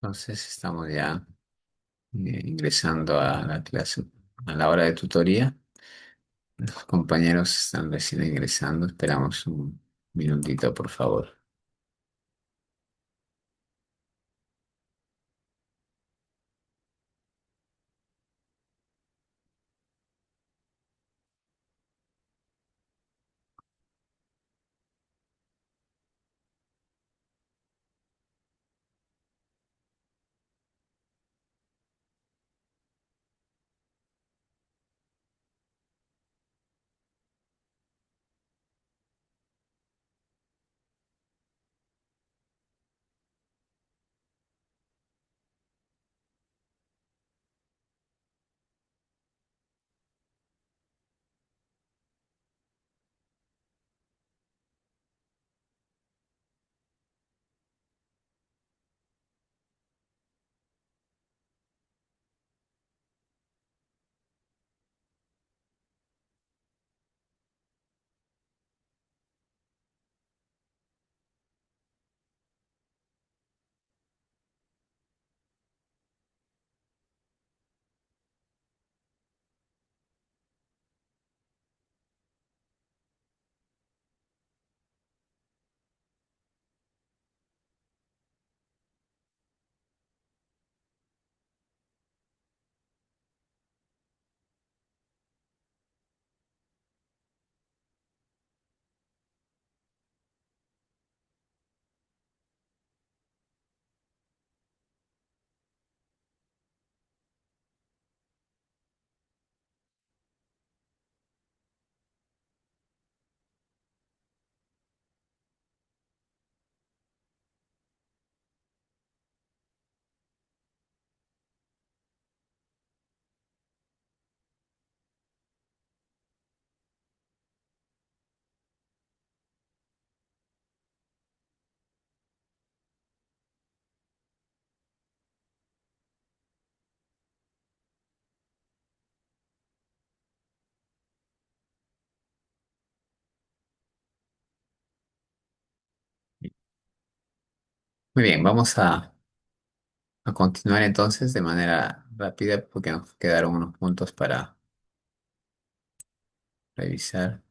Entonces estamos ya ingresando a la clase, a la hora de tutoría. Los compañeros están recién ingresando. Esperamos un minutito, por favor. Muy bien, vamos a continuar entonces de manera rápida porque nos quedaron unos puntos para revisar.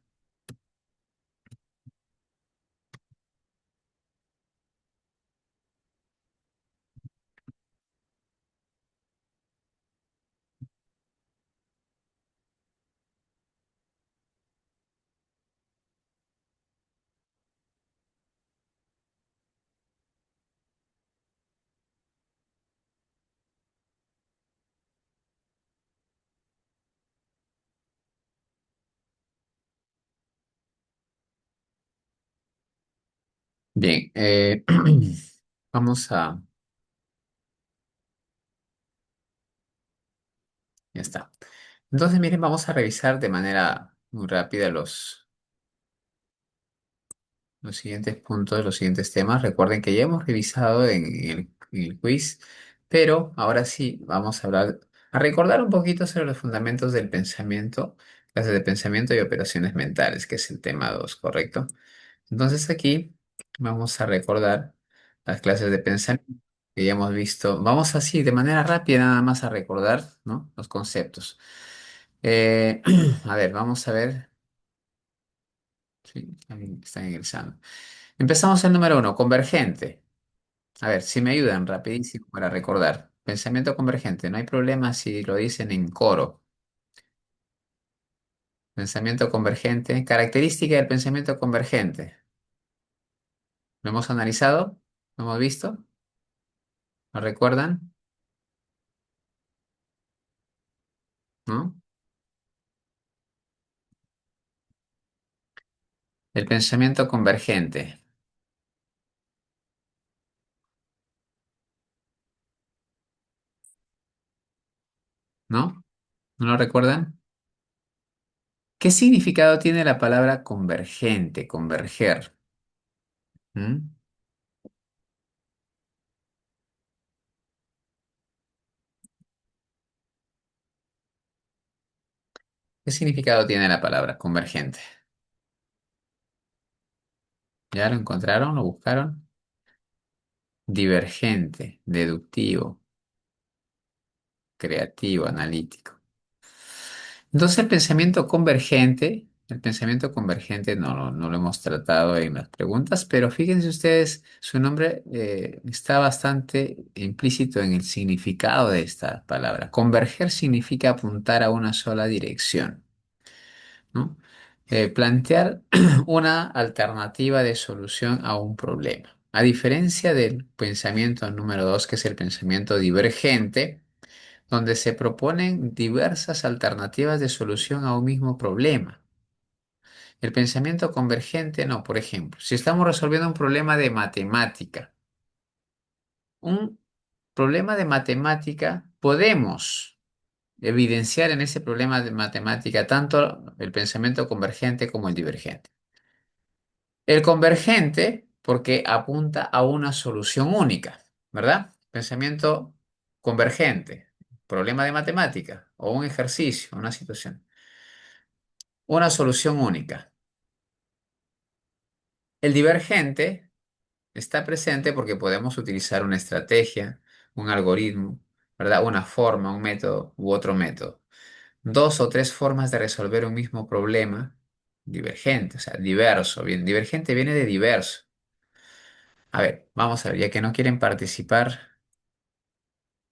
Bien, vamos a... Ya está. Entonces, miren, vamos a revisar de manera muy rápida los siguientes puntos, los siguientes temas. Recuerden que ya hemos revisado en el quiz, pero ahora sí vamos a hablar, a recordar un poquito sobre los fundamentos del pensamiento, clases de pensamiento y operaciones mentales, que es el tema 2, ¿correcto? Entonces aquí vamos a recordar las clases de pensamiento que ya hemos visto. Vamos así, de manera rápida, nada más a recordar, ¿no? Los conceptos. Eh, a ver, vamos a ver. Sí, ahí están ingresando. Empezamos el número uno, convergente. A ver, si me ayudan rapidísimo para recordar. Pensamiento convergente, no hay problema si lo dicen en coro. Pensamiento convergente. Característica del pensamiento convergente. ¿Lo hemos analizado? ¿Lo hemos visto? ¿Lo recuerdan? ¿No? El pensamiento convergente, ¿no? ¿No lo recuerdan? ¿Qué significado tiene la palabra convergente, converger? ¿Mm? ¿Qué significado tiene la palabra convergente? ¿Ya lo encontraron? ¿Lo buscaron? divergente, deductivo, creativo, analítico. Entonces el pensamiento convergente no lo hemos tratado en las preguntas, pero fíjense ustedes, su nombre está bastante implícito en el significado de esta palabra. Converger significa apuntar a una sola dirección, ¿no? Plantear una alternativa de solución a un problema. A diferencia del pensamiento número dos, que es el pensamiento divergente, donde se proponen diversas alternativas de solución a un mismo problema. El pensamiento convergente, no, por ejemplo, si estamos resolviendo un problema de matemática, un problema de matemática, podemos evidenciar en ese problema de matemática tanto el pensamiento convergente como el divergente. El convergente, porque apunta a una solución única, ¿verdad? Pensamiento convergente, problema de matemática o un ejercicio, una situación. Una solución única. El divergente está presente porque podemos utilizar una estrategia, un algoritmo, ¿verdad? Una forma, un método u otro método. Dos o tres formas de resolver un mismo problema divergente, o sea, diverso. Bien, divergente viene de diverso. A ver, vamos a ver, ya que no quieren participar,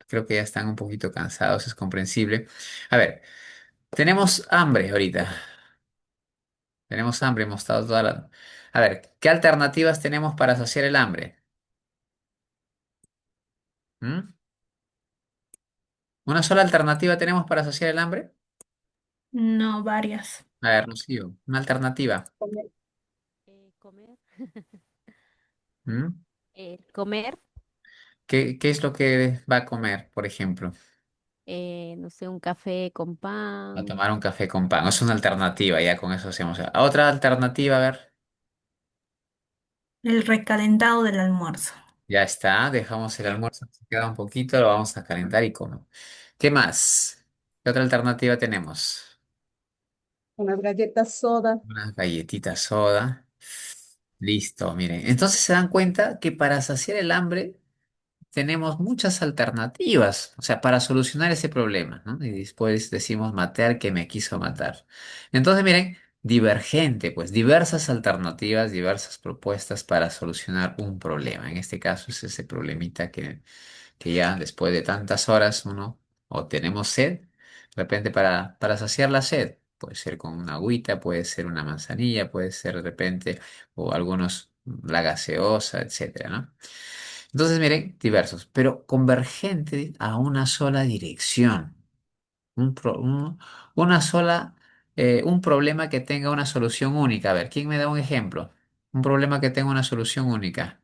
creo que ya están un poquito cansados, es comprensible. A ver, tenemos hambre ahorita. Tenemos hambre, hemos estado toda la... A ver, ¿qué alternativas tenemos para saciar el hambre? ¿Mm? ¿Una sola alternativa tenemos para saciar el hambre? No, varias. A ver, Rocío, una alternativa. Comer. Comer. ¿Mm? Comer, ¿Qué es lo que va a comer, por ejemplo? no sé, un café con A pan. tomar un café con pan. Es una alternativa, ya con eso hacemos. Otra alternativa, a ver. El recalentado del almuerzo. Ya está, dejamos el almuerzo, se queda un poquito, lo vamos a calentar y comemos. ¿Qué más? ¿Qué otra alternativa tenemos? Unas galletas soda. Unas galletitas soda. Listo, miren. Entonces se dan cuenta que para saciar el hambre tenemos muchas alternativas, o sea, para solucionar ese problema, ¿no? Y después decimos matar que me quiso matar. Entonces, miren, divergente, pues diversas alternativas, diversas propuestas para solucionar un problema. En este caso es ese problemita que ya después de tantas horas uno o tenemos sed, de repente para saciar la sed, puede ser con una agüita, puede ser una manzanilla, puede ser de repente o algunos la gaseosa, etcétera, ¿no? Entonces, miren, diversos, pero convergente a una sola dirección, una sola, un problema que tenga una solución única. A ver, ¿quién me da un ejemplo? Un problema que tenga una solución única.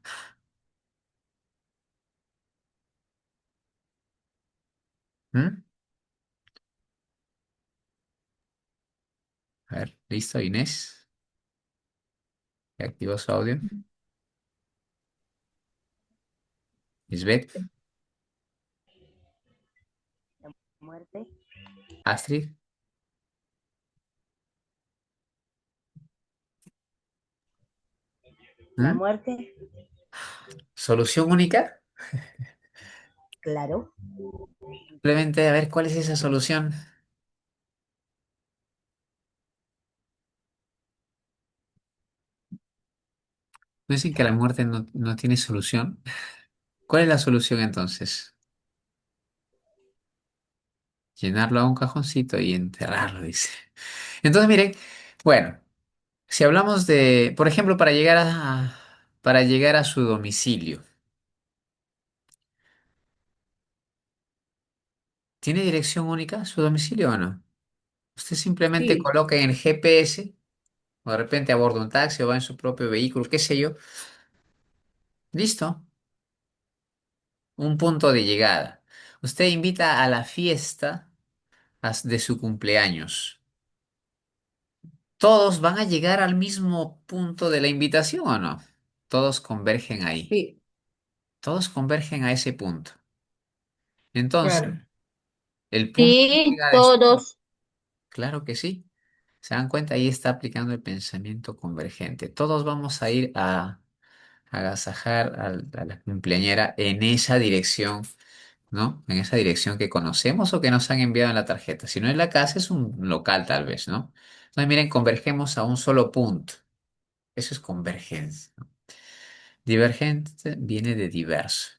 ¿Mm? A ver, ¿listo, Inés? ¿Ya activó su audio? Lisbeth, Muerte. Astrid, La ¿Mm? muerte, ¿Solución única? claro. Simplemente a ver cuál es esa solución. ¿No dicen que la muerte no tiene solución? ¿Cuál es la solución entonces? Llenarlo a un cajoncito y enterrarlo, dice. Entonces, miren, bueno, si hablamos de, por ejemplo, para llegar a su domicilio, ¿tiene dirección única su domicilio o no? Usted simplemente Sí, coloca en el GPS o de repente aborda un taxi o va en su propio vehículo, qué sé yo. Listo, un punto de llegada. Usted invita a la fiesta de su cumpleaños. ¿Todos van a llegar al mismo punto de la invitación o no? Todos convergen ahí. sí, Todos convergen a ese punto. Entonces, claro. el punto de Sí, llegada es... todos. Claro que sí. ¿Se dan cuenta? Ahí está aplicando el pensamiento convergente. Todos vamos a ir agasajar a la cumpleañera en esa dirección, ¿no? En esa dirección que conocemos o que nos han enviado en la tarjeta. Si no es la casa, es un local tal vez, ¿no? Entonces, miren, convergemos a un solo punto. Eso es convergencia. Divergente viene de diverso.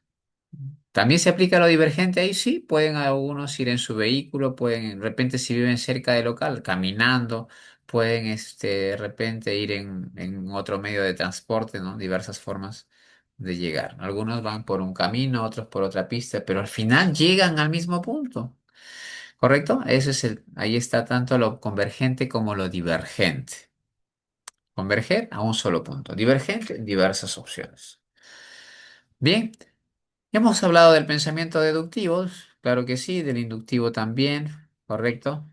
También se aplica lo divergente ahí, sí, pueden algunos ir en su vehículo, pueden, de repente si viven cerca del local, caminando, pueden de repente ir en otro medio de transporte, ¿no? Diversas formas de llegar. Algunos van por un camino, otros por otra pista, pero al final llegan al mismo punto, ¿correcto? Eso es ahí está tanto lo convergente como lo divergente. Converger a un solo punto, divergente, diversas opciones. Bien. Hemos hablado del pensamiento deductivo, claro que sí, del inductivo también, correcto.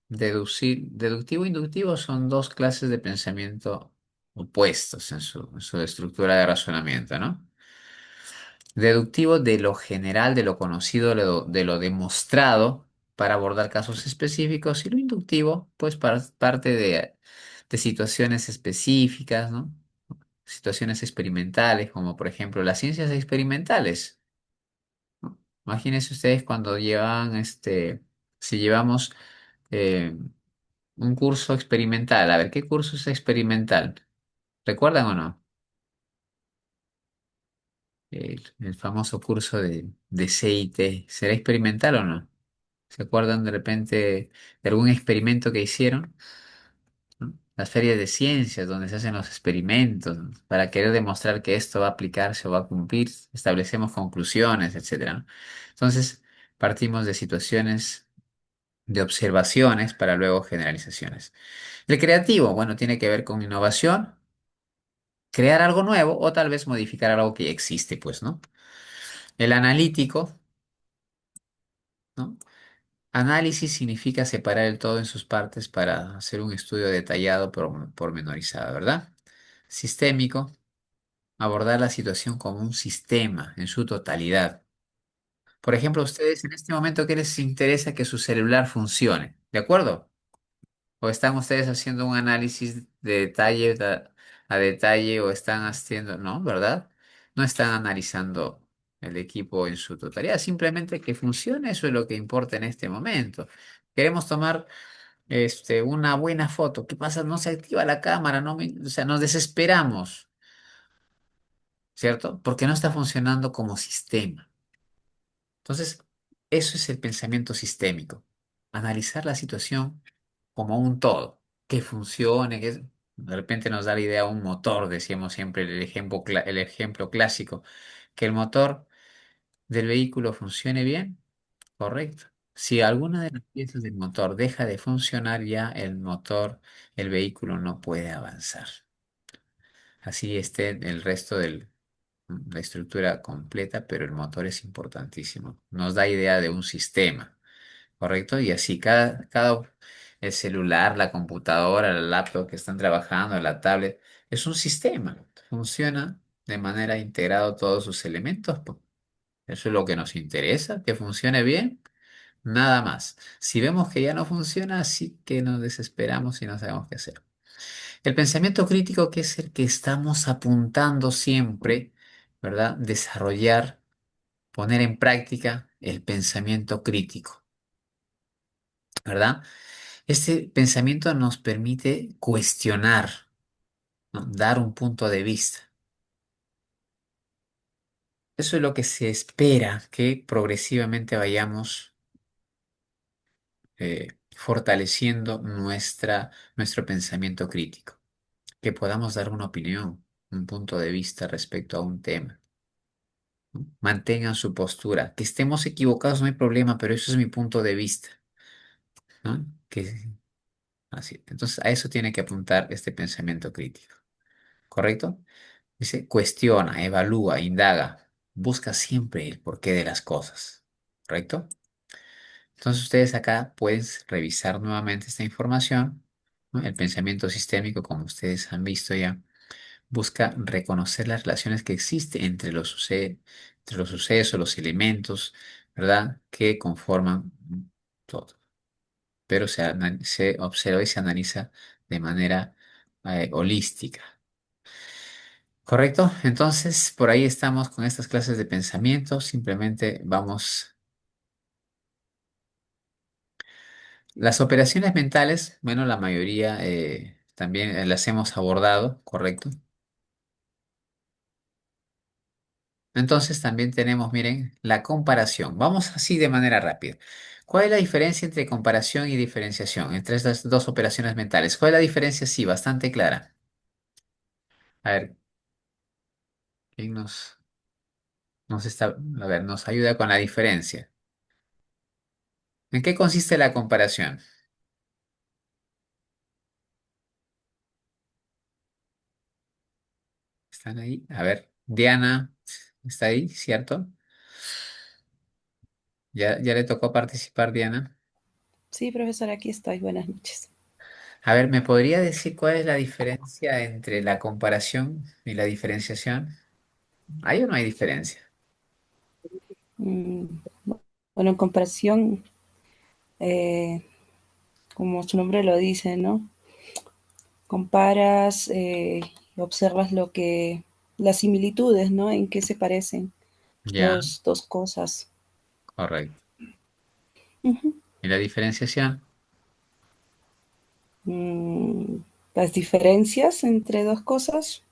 Deductivo e inductivo son dos clases de pensamiento opuestos en su estructura de razonamiento, ¿no? Deductivo de lo general, de lo conocido, de lo demostrado para abordar casos específicos y lo inductivo, pues para parte de situaciones específicas, ¿no? Situaciones experimentales, como por ejemplo las ciencias experimentales. Imagínense ustedes cuando llevan, si llevamos eh, un curso experimental. A ver, ¿qué curso es experimental? ¿Recuerdan o no? El famoso curso de CIT. ¿Será experimental o no? ¿Se acuerdan de repente de algún experimento que hicieron? ¿No? Las ferias de ciencias, donde se hacen los experimentos, ¿no? Para querer demostrar que esto va a aplicarse o va a cumplir, establecemos conclusiones, etcétera, ¿no? Entonces, partimos de situaciones de observaciones para luego generalizaciones. El creativo, bueno, tiene que ver con innovación, crear algo nuevo o tal vez modificar algo que ya existe, pues, ¿no? El analítico, ¿no? Análisis significa separar el todo en sus partes para hacer un estudio detallado pormenorizado, ¿verdad? Sistémico, abordar la situación como un sistema en su totalidad. Por ejemplo, a ustedes en este momento, ¿qué les interesa que su celular funcione? ¿De acuerdo? ¿O están ustedes haciendo un análisis de detalle a detalle o están haciendo, no, ¿verdad? No están analizando el equipo en su totalidad, simplemente que funcione, eso es lo que importa en este momento. Queremos tomar una buena foto. ¿Qué pasa? No se activa la cámara, o sea, nos desesperamos, ¿cierto? Porque no está funcionando como sistema. Entonces, eso es el pensamiento sistémico. Analizar la situación como un todo, que funcione, de repente nos da la idea un motor, decíamos siempre el ejemplo clásico, que el motor del vehículo funcione bien, correcto. Si alguna de las piezas del motor deja de funcionar, ya el vehículo no puede avanzar. Así esté el resto de la estructura completa, pero el motor es importantísimo. Nos da idea de un sistema. ¿Correcto? Y así el celular, la computadora, la laptop que están trabajando, la tablet, es un sistema. Funciona de manera integrada todos sus elementos. Eso es lo que nos interesa, que funcione bien, nada más. Si vemos que ya no funciona, sí que nos desesperamos y no sabemos qué hacer. El pensamiento crítico, que es el que estamos apuntando siempre, ¿verdad? Desarrollar, poner en práctica el pensamiento crítico, ¿verdad? Este pensamiento nos permite cuestionar, ¿no? Dar un punto de vista. Eso es lo que se espera, que progresivamente vayamos fortaleciendo nuestro pensamiento crítico, que podamos dar una opinión, un punto de vista respecto a un tema, ¿no? Mantengan su postura. Que estemos equivocados no hay problema, pero eso es mi punto de vista, ¿no? Así. Entonces, a eso tiene que apuntar este pensamiento crítico, ¿correcto? Dice, cuestiona, evalúa, indaga, busca siempre el porqué de las cosas, ¿correcto? Entonces ustedes acá pueden revisar nuevamente esta información, ¿no? El pensamiento sistémico, como ustedes han visto ya, busca reconocer las relaciones que existen entre los sucesos, los elementos, ¿verdad? Que conforman todo. Pero se observa y se analiza de manera holística. ¿Correcto? Entonces, por ahí estamos con estas clases de pensamiento. Simplemente vamos. Las operaciones mentales, bueno, la mayoría también las hemos abordado, ¿correcto? Entonces también tenemos, miren, la comparación. Vamos así de manera rápida. ¿Cuál es la diferencia entre comparación y diferenciación? Entre estas dos operaciones mentales. ¿Cuál es la diferencia? Sí, bastante clara. A ver, ¿quién a ver, nos ayuda con la diferencia? ¿En qué consiste la comparación? ¿Están ahí? A ver, Diana, ¿está ahí? ¿Cierto? ¿Ya le tocó participar, Diana? Sí, profesor, aquí estoy. Buenas noches. A ver, ¿me podría decir cuál es la diferencia entre la comparación y la diferenciación? ¿Hay o no hay diferencia? Mm, bueno, en comparación, eh, como su nombre lo dice, ¿no? Comparas y observas las similitudes, ¿no? En qué se parecen Ya, las dos cosas. correcto. Ujú. ¿Y la diferenciación? Mm, las diferencias entre dos cosas.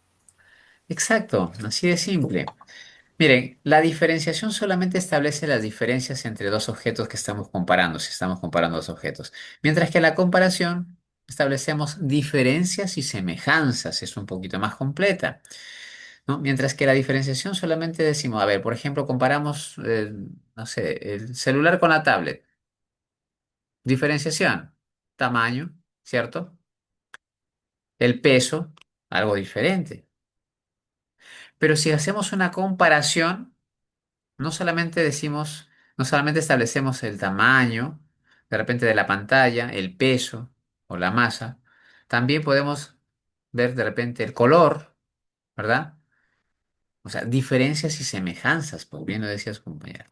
Exacto, así de simple. Miren, la diferenciación solamente establece las diferencias entre dos objetos que estamos comparando, si estamos comparando dos objetos. Mientras que la comparación establecemos diferencias y semejanzas, es un poquito más completa, ¿no? Mientras que la diferenciación solamente decimos, a ver, por ejemplo, comparamos, no sé, el celular con la tablet. Diferenciación, tamaño, ¿cierto? El peso, algo diferente. Pero si hacemos una comparación, no solamente decimos, no solamente establecemos el tamaño, de repente de la pantalla, el peso o la masa, también podemos ver de repente el color, ¿verdad? O sea, diferencias y semejanzas, pues bien lo decías, compañero.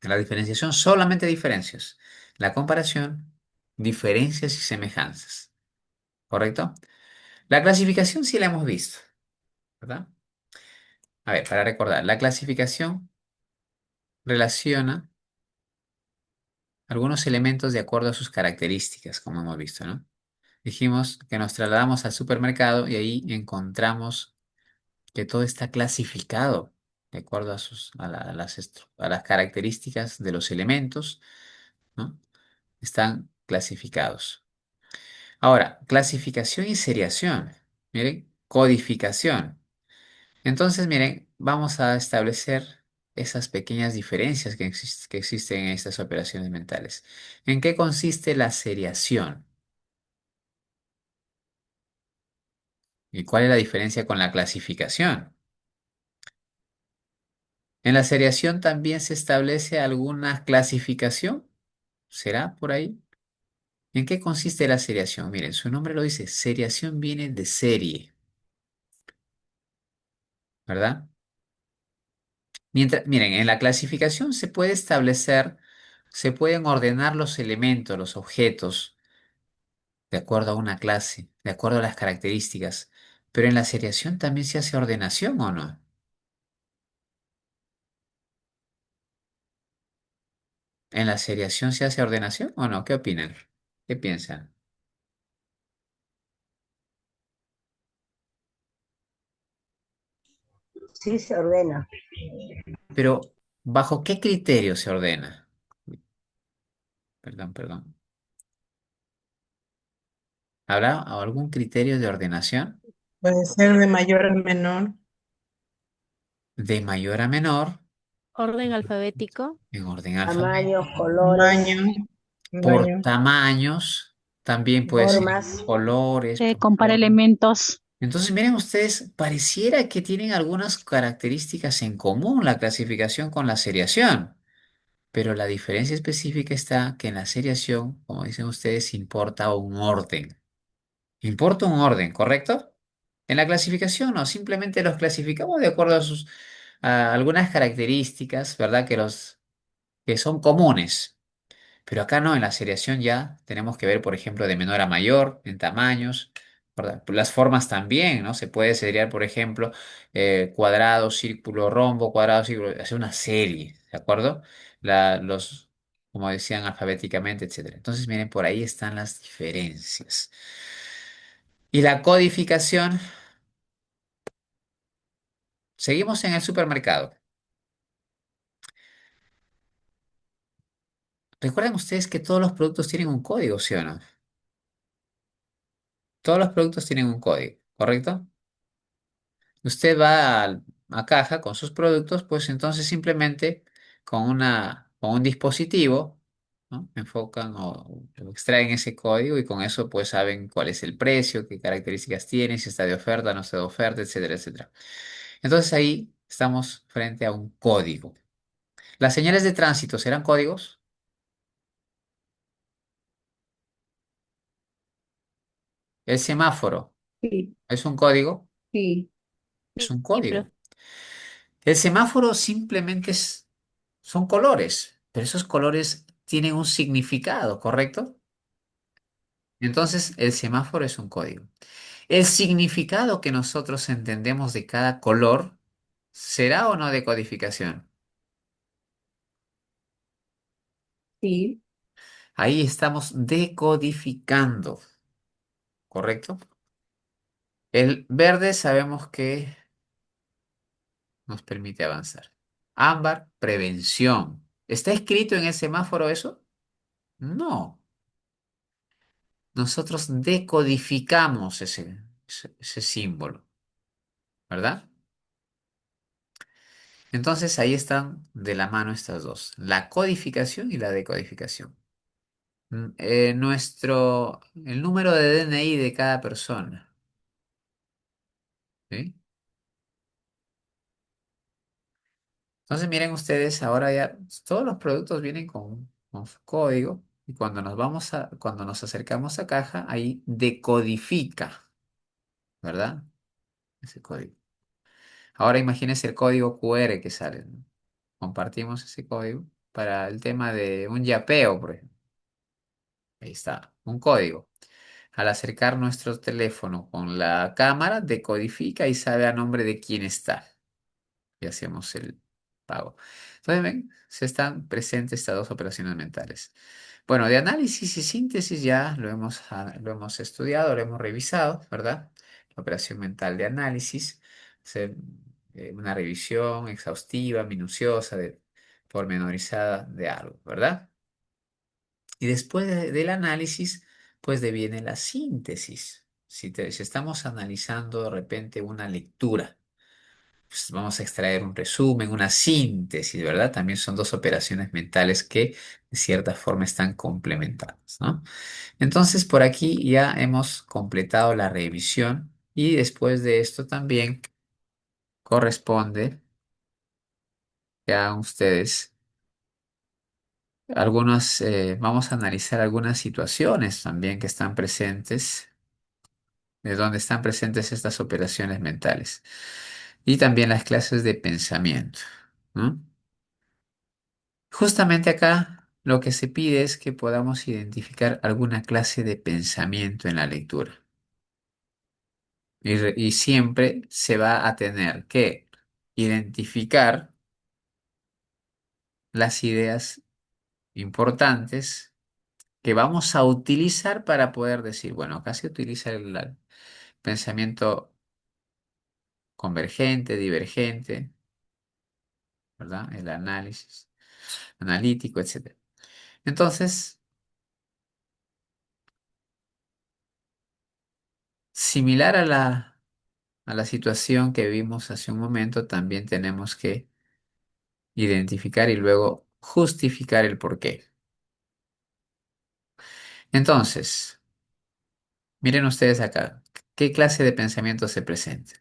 La diferenciación, solamente diferencias. La comparación, diferencias y semejanzas, ¿correcto? La clasificación sí la hemos visto, ¿verdad? A ver, para recordar, la clasificación relaciona algunos elementos de acuerdo a sus características, como hemos visto, ¿no? Dijimos que nos trasladamos al supermercado y ahí encontramos que todo está clasificado de acuerdo a las características de los elementos, ¿no? Están clasificados. Ahora, clasificación y seriación. Miren, codificación. Entonces, miren, vamos a establecer esas pequeñas diferencias que existen en estas operaciones mentales. ¿En qué consiste la seriación? ¿Y cuál es la diferencia con la clasificación? ¿En la seriación también se establece alguna clasificación? ¿Será por ahí? ¿En qué consiste la seriación? Miren, su nombre lo dice, seriación viene de serie, ¿verdad? Miren, en la clasificación se puede establecer, se pueden ordenar los elementos, los objetos, de acuerdo a una clase, de acuerdo a las características. Pero en la seriación también se hace ordenación, ¿o no? ¿En la seriación se hace ordenación o no? ¿Qué opinan? ¿Qué piensan? Sí, se ordena. Pero, ¿bajo qué criterio se ordena? Perdón, perdón. ¿Habrá algún criterio de ordenación? Puede ser de mayor a menor. De mayor a menor, Orden alfabético. en orden alfabético. Tamaños, colores, Tamaño, Por tamaño. tamaños, también puede ser formas. colores, por Compara forma. elementos. Entonces, miren ustedes, pareciera que tienen algunas características en común la clasificación con la seriación, pero la diferencia específica está que en la seriación, como dicen ustedes, importa un orden. Importa un orden, ¿correcto? En la clasificación no, simplemente los clasificamos de acuerdo a algunas características, ¿verdad? Que son comunes. Pero acá no, en la seriación ya tenemos que ver, por ejemplo, de menor a mayor, en tamaños, ¿verdad? Las formas también, ¿no? Se puede seriar, por ejemplo, cuadrado, círculo, rombo, cuadrado, círculo, hacer una serie, ¿de acuerdo? Los, como decían, alfabéticamente, etcétera. Entonces, miren, por ahí están las diferencias. Y la codificación, seguimos en el supermercado. Recuerden ustedes que todos los productos tienen un código, ¿sí o no? Todos los productos tienen un código, ¿correcto? Usted va a caja con sus productos, pues entonces simplemente con un dispositivo, ¿no? Enfocan o extraen ese código y con eso pues saben cuál es el precio, qué características tiene, si está de oferta, no está de oferta, etcétera, etcétera. Entonces ahí estamos frente a un código. ¿Las señales de tránsito serán códigos? ¿El semáforo Sí, es un código? sí, Es un Sí, profe. código. El semáforo simplemente son colores, pero esos colores tienen un significado, ¿correcto? Entonces, el semáforo es un código. El significado que nosotros entendemos de cada color será o no de codificación. sí, Ahí estamos decodificando, ¿correcto? El verde sabemos que nos permite avanzar. Ámbar, prevención. ¿Está escrito en el semáforo eso? No. Nosotros decodificamos ese símbolo, ¿verdad? Entonces ahí están de la mano estas dos, la codificación y la decodificación. El número de DNI de cada persona, ¿sí? Entonces miren ustedes, ahora ya todos los productos vienen con su código y cuando nos acercamos a caja, ahí decodifica, ¿verdad? Ese código. Ahora imagínense el código QR que sale, ¿no? Compartimos ese código para el tema de un yapeo, por ejemplo. Ahí está, un código. Al acercar nuestro teléfono con la cámara, decodifica y sabe a nombre de quién está. Y hacemos el pago. Entonces, ven, se están presentes estas dos operaciones mentales. Bueno, de análisis y síntesis ya lo hemos estudiado, lo hemos revisado, ¿verdad? La operación mental de análisis, hacer una revisión exhaustiva, minuciosa, pormenorizada de algo, ¿verdad? Y después del análisis, pues deviene la síntesis. Si estamos analizando de repente una lectura, pues vamos a extraer un resumen, una síntesis, ¿verdad? También son dos operaciones mentales que de cierta forma están complementadas, ¿no? Entonces, por aquí ya hemos completado la revisión y después de esto también corresponde que hagan ustedes vamos a analizar algunas situaciones también que están presentes, de donde están presentes estas operaciones mentales. Y también las clases de pensamiento, ¿no? Justamente acá lo que se pide es que podamos identificar alguna clase de pensamiento en la lectura. Y siempre se va a tener que identificar las ideas importantes que vamos a utilizar para poder decir, bueno, acá se utiliza el pensamiento convergente, divergente, ¿verdad? El análisis analítico, etcétera. Entonces, similar a la situación que vimos hace un momento, también tenemos que identificar y luego justificar el porqué. Entonces, miren ustedes acá, ¿qué clase de pensamiento se presenta?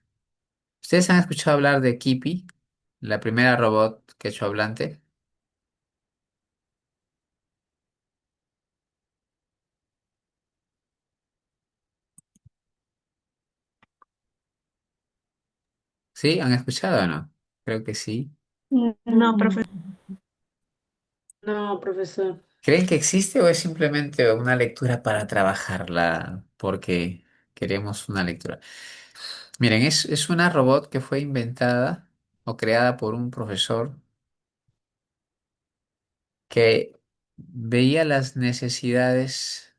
¿Ustedes han escuchado hablar de Kipi, la primera robot quechua-hablante? ¿Sí? ¿Han escuchado o no? Creo que sí. No, profesor. no, profesor. ¿Creen que existe o es simplemente una lectura para trabajarla? Porque queremos una lectura. Miren, es una robot que fue inventada o creada por un profesor que veía las necesidades,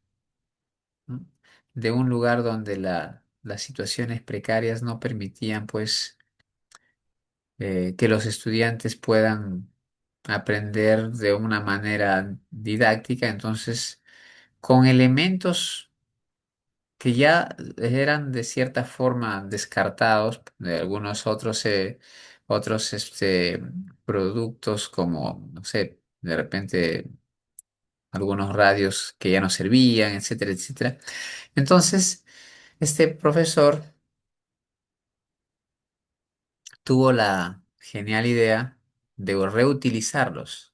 ¿no?, de un lugar donde las situaciones precarias no permitían, pues, que los estudiantes puedan aprender de una manera didáctica. Entonces, con elementos que ya eran de cierta forma descartados de algunos otros productos como, no sé, de repente algunos radios que ya no servían, etcétera, etcétera. Entonces, este profesor tuvo la genial idea de reutilizarlos,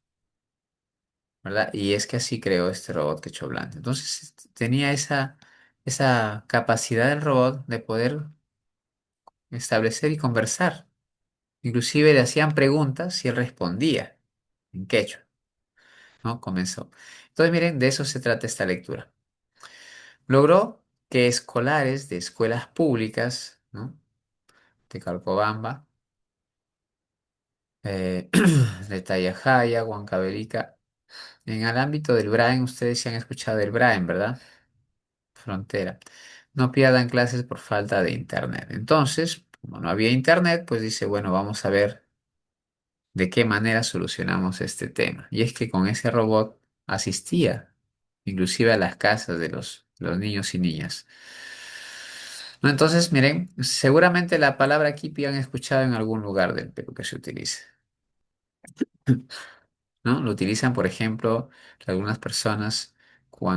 ¿verdad? Y es que así creó este robot Quechua Blanco. Entonces, tenía esa capacidad del robot de poder establecer y conversar. Inclusive le hacían preguntas y él respondía en quechua, ¿no? Comenzó. Entonces, miren, de eso se trata esta lectura. Logró que escolares de escuelas públicas, ¿no?, de Calcobamba, eh, de Tayajaya, Huancavelica, en el ámbito del Brain, ustedes se han escuchado del Brain, ¿verdad? Frontera. No pierdan clases por falta de internet. Entonces, como no había internet, pues dice, bueno, vamos a ver de qué manera solucionamos este tema. Y es que con ese robot asistía inclusive a las casas de los niños y niñas. ¿No? Entonces, miren, seguramente la palabra kipi han escuchado en algún lugar del Perú que se utilice, ¿no? Lo utilizan, por ejemplo, algunas personas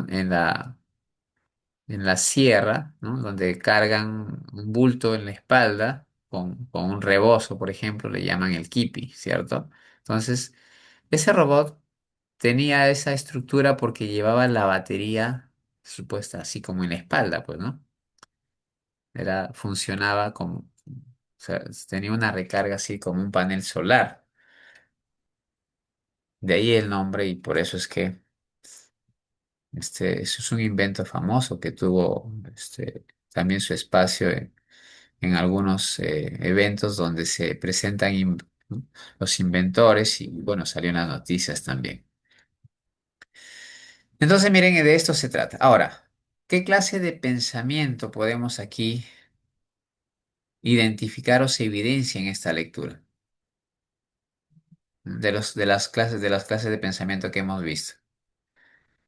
en la sierra, ¿no?, donde cargan un bulto en la espalda con un rebozo, por ejemplo, le llaman el kipi, ¿cierto? Entonces, ese robot tenía esa estructura porque llevaba la batería supuesta así como en la espalda, pues, ¿no? Funcionaba como, o sea, tenía una recarga así como un panel solar. De ahí el nombre y por eso es que eso es un invento famoso que tuvo también su espacio en algunos eventos donde se presentan ¿no?, los inventores y bueno, salió en las noticias también. Entonces, miren, de esto se trata. Ahora, ¿qué clase de pensamiento podemos aquí identificar o se evidencia en esta lectura? De las clases de pensamiento que hemos visto.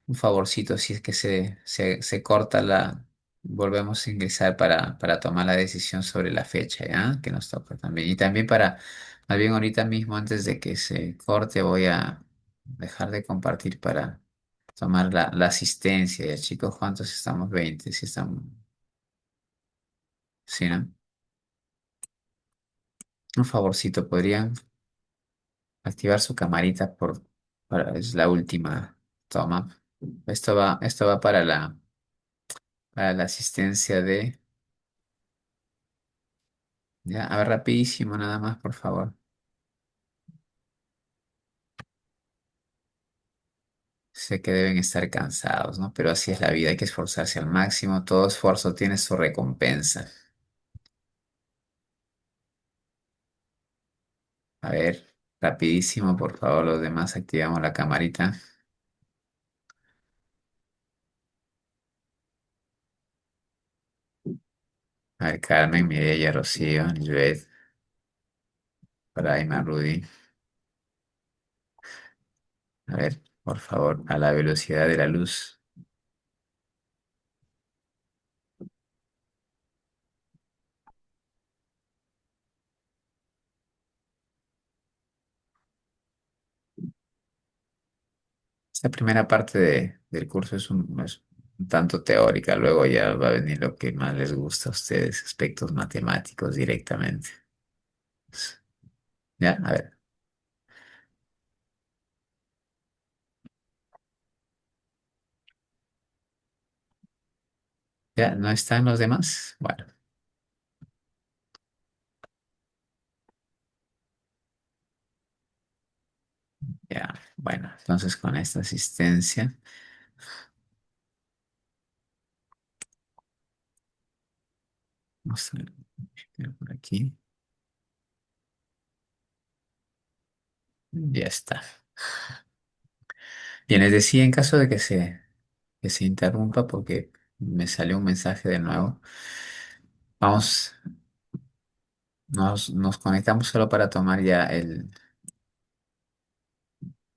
Un favorcito, si es que se corta volvemos a ingresar para tomar la decisión sobre la fecha, ¿ya? Que nos toca también. Y también más bien ahorita mismo, antes de que se corte, voy a dejar de compartir para tomar la asistencia. Ya, chicos, ¿cuántos estamos? 20, si estamos. Sí, ¿no? Un favorcito, ¿podrían activar su camarita es la última toma? Esto va para la asistencia ya, a ver, rapidísimo, nada más, por favor. Sé que deben estar cansados, ¿no? Pero así es la vida, hay que esforzarse al máximo. Todo esfuerzo tiene su recompensa. A ver, rapidísimo, por favor, los demás activamos la camarita. A ver, Carmen, Mireya, Rocío, Lisbeth, Paraima, Rudy. A ver, por favor, a la velocidad de la luz. Esta primera parte del curso es un tanto teórica, luego ya va a venir lo que más les gusta a ustedes, aspectos matemáticos directamente. Ya, a ver, ¿ya no están los demás? Bueno, ya, bueno, entonces con esta asistencia, Vamos a ver por aquí. Ya está. Bien, les decía, en caso de que se interrumpa porque me salió un mensaje de nuevo, vamos, nos conectamos solo para tomar ya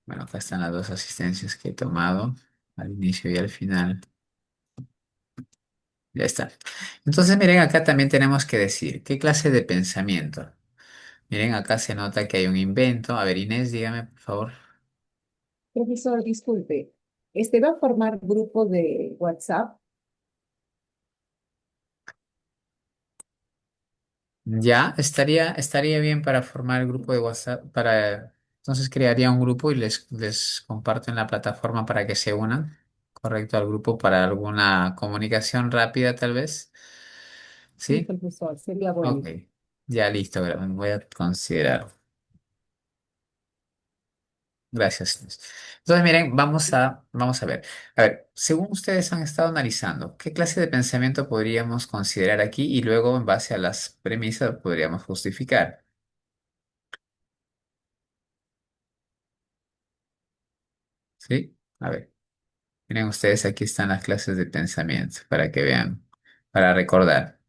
bueno, acá están las dos asistencias que he tomado al inicio y al final. Ya está. Entonces, miren, acá también tenemos que decir, ¿qué clase de pensamiento? Miren, acá se nota que hay un invento. A ver, Inés, dígame, por favor. Profesor, disculpe, ¿este va a formar grupo de WhatsApp? Ya, estaría bien para formar el grupo de WhatsApp. Entonces crearía un grupo y les comparto en la plataforma para que se unan, correcto, al grupo para alguna comunicación rápida, tal vez. Sí, ¿Sí? profesor, sería Ok. bueno. Ya listo, voy a considerar. Gracias. Entonces, miren, vamos a ver. A ver, según ustedes han estado analizando, ¿qué clase de pensamiento podríamos considerar aquí y luego en base a las premisas podríamos justificar? ¿Sí? A ver, miren ustedes, aquí están las clases de pensamiento para que vean, para recordar.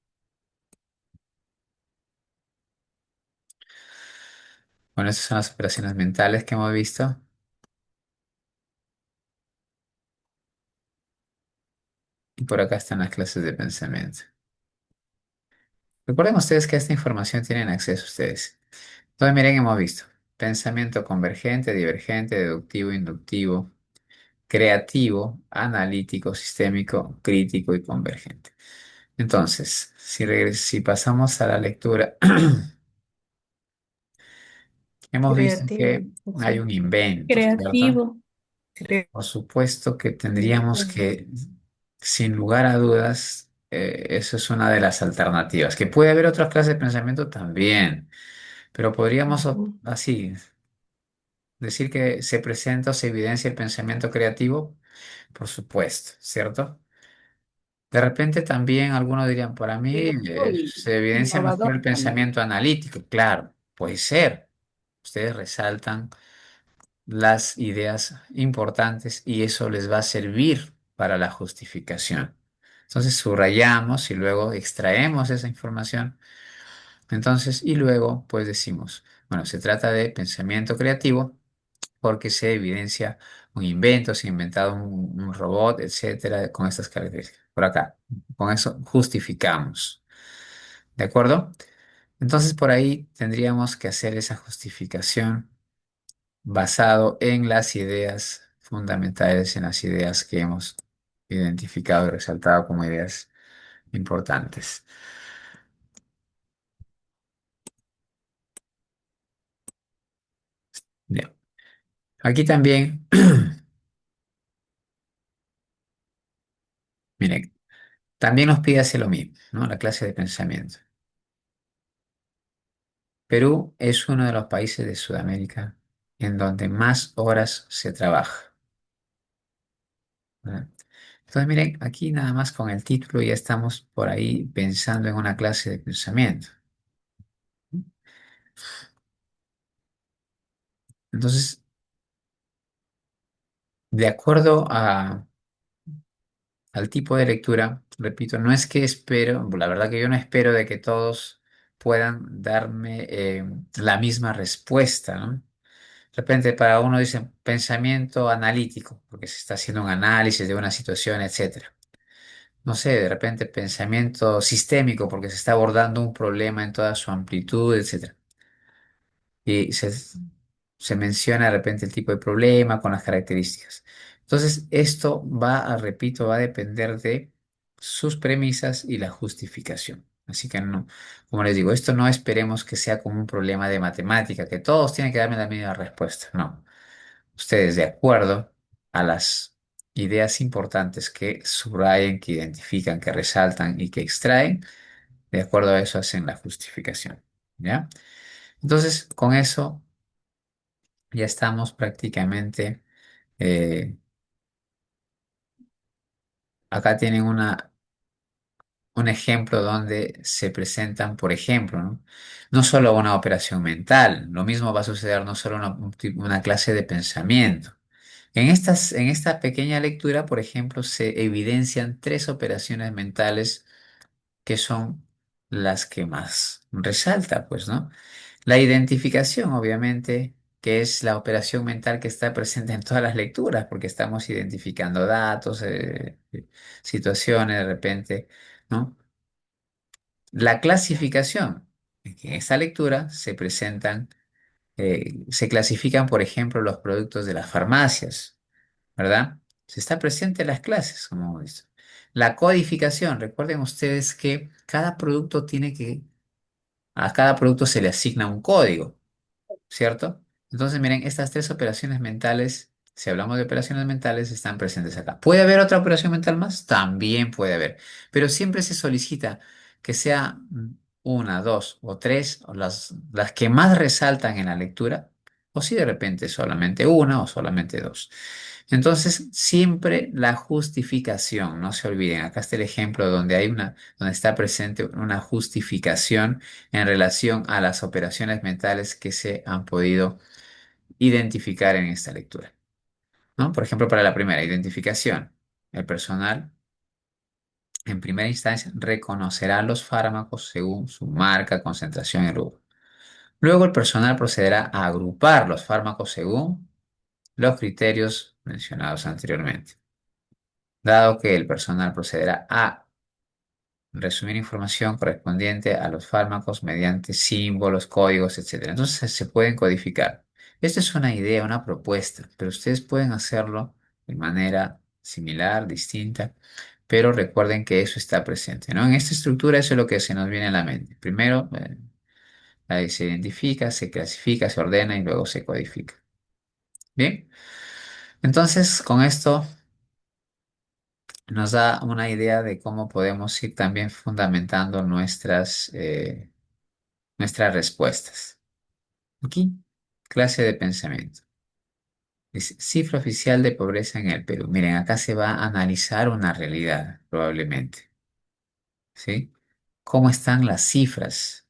Bueno, esas son las operaciones mentales que hemos visto y por acá están las clases de pensamiento. Recuerden ustedes que a esta información tienen acceso ustedes. Entonces, miren, hemos visto pensamiento convergente, divergente, deductivo, inductivo, creativo, analítico, sistémico, crítico y convergente. Entonces, si pasamos a la lectura, hemos visto Creativo. que hay un invento, ¿cierto? Creativo. Cre- Por supuesto que tendríamos que, sin lugar a dudas, eso es una de las alternativas. Que puede haber otras clases de pensamiento también, pero podríamos Ujú. así decir que se presenta o se evidencia el pensamiento creativo, por supuesto, ¿cierto? De repente también algunos dirían, para mí Creativo y se evidencia mejor el innovador también. pensamiento analítico. Claro, puede ser. Ustedes resaltan las ideas importantes y eso les va a servir para la justificación. Entonces subrayamos y luego extraemos esa información. Entonces, y luego pues decimos, bueno, se trata de pensamiento creativo porque se evidencia un invento, se ha inventado un robot, etcétera, con estas características. Por acá, con eso justificamos. ¿De acuerdo? Entonces, por ahí tendríamos que hacer esa justificación basado en las ideas fundamentales, en las ideas que hemos identificado y resaltado como ideas importantes. Bien. Aquí también, miren, también nos pide hacer lo mismo, ¿no? La clase de pensamiento. Perú es uno de los países de Sudamérica en donde más horas se trabaja, ¿verdad? Entonces, miren, aquí nada más con el título ya estamos por ahí pensando en una clase de pensamiento. Entonces, de acuerdo al tipo de lectura, repito, no es que espero, la verdad que yo no espero de que todos puedan darme la misma respuesta, ¿no? De repente para uno dice pensamiento analítico, porque se está haciendo un análisis de una situación, etcétera. No sé, de repente pensamiento sistémico, porque se está abordando un problema en toda su amplitud, etcétera. Y se menciona de repente el tipo de problema con las características. Entonces, esto repito, va a depender de sus premisas y la justificación. Así que no, como les digo, esto no esperemos que sea como un problema de matemática, que todos tienen que darme la misma respuesta. No. Ustedes, de acuerdo a las ideas importantes que subrayan, que identifican, que resaltan y que extraen, de acuerdo a eso hacen la justificación. ¿Ya? Entonces, con eso ya estamos prácticamente, eh, acá tienen una un ejemplo donde se presentan, por ejemplo, ¿no? No solo una operación mental, lo mismo va a suceder no solo una clase de pensamiento. En esta pequeña lectura, por ejemplo, se evidencian tres operaciones mentales que son las que más resalta, pues, ¿no? La identificación, obviamente, que es la operación mental que está presente en todas las lecturas, porque estamos identificando datos, situaciones de repente, ¿no? La clasificación, en esta lectura se presentan, se clasifican, por ejemplo, los productos de las farmacias, ¿verdad? Se está presente en las clases, como hemos visto. La codificación, recuerden ustedes que a cada producto se le asigna un código. ¿Cierto? Entonces, miren, estas tres operaciones mentales, si hablamos de operaciones mentales, están presentes acá. ¿Puede haber otra operación mental más? También puede haber, pero siempre se solicita que sea una, dos o tres, o las que más resaltan en la lectura, o si de repente solamente una o solamente dos. Entonces, siempre la justificación, no se olviden, acá está el ejemplo donde donde está presente una justificación en relación a las operaciones mentales que se han podido identificar en esta lectura, ¿no? Por ejemplo, para la primera identificación, el personal en primera instancia reconocerá los fármacos según su marca, concentración y rubro. Luego el personal procederá a agrupar los fármacos según los criterios mencionados anteriormente. Dado que el personal procederá a resumir información correspondiente a los fármacos mediante símbolos, códigos, etcétera. Entonces se pueden codificar. Esta es una idea, una propuesta, pero ustedes pueden hacerlo de manera similar, distinta, pero recuerden que eso está presente, ¿no? En esta estructura eso es lo que se nos viene a la mente. Primero, ahí se identifica, se clasifica, se ordena y luego se codifica. Bien, entonces con esto nos da una idea de cómo podemos ir también fundamentando nuestras respuestas. Aquí, clase de pensamiento. Dice, cifra oficial de pobreza en el Perú. Miren, acá se va a analizar una realidad, probablemente. ¿Sí? ¿Cómo están las cifras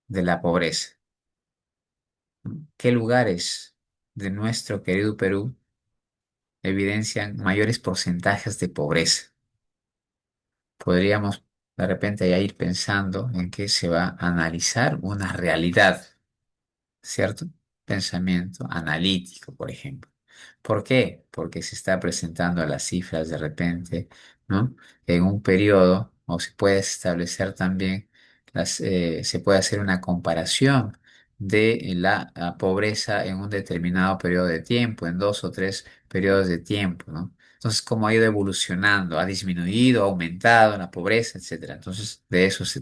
de la pobreza? ¿Qué lugares de nuestro querido Perú evidencian mayores porcentajes de pobreza? Podríamos de repente ya ir pensando en que se va a analizar una realidad. ¿Cierto? Pensamiento analítico, por ejemplo. ¿Por qué? Porque se está presentando las cifras de repente, ¿no? En un periodo, o se puede establecer también, se puede hacer una comparación de la pobreza en un determinado periodo de tiempo, en dos o tres periodos de tiempo, ¿no? Entonces, cómo ha ido evolucionando, ha disminuido, ha aumentado la pobreza, etcétera. Entonces, de eso se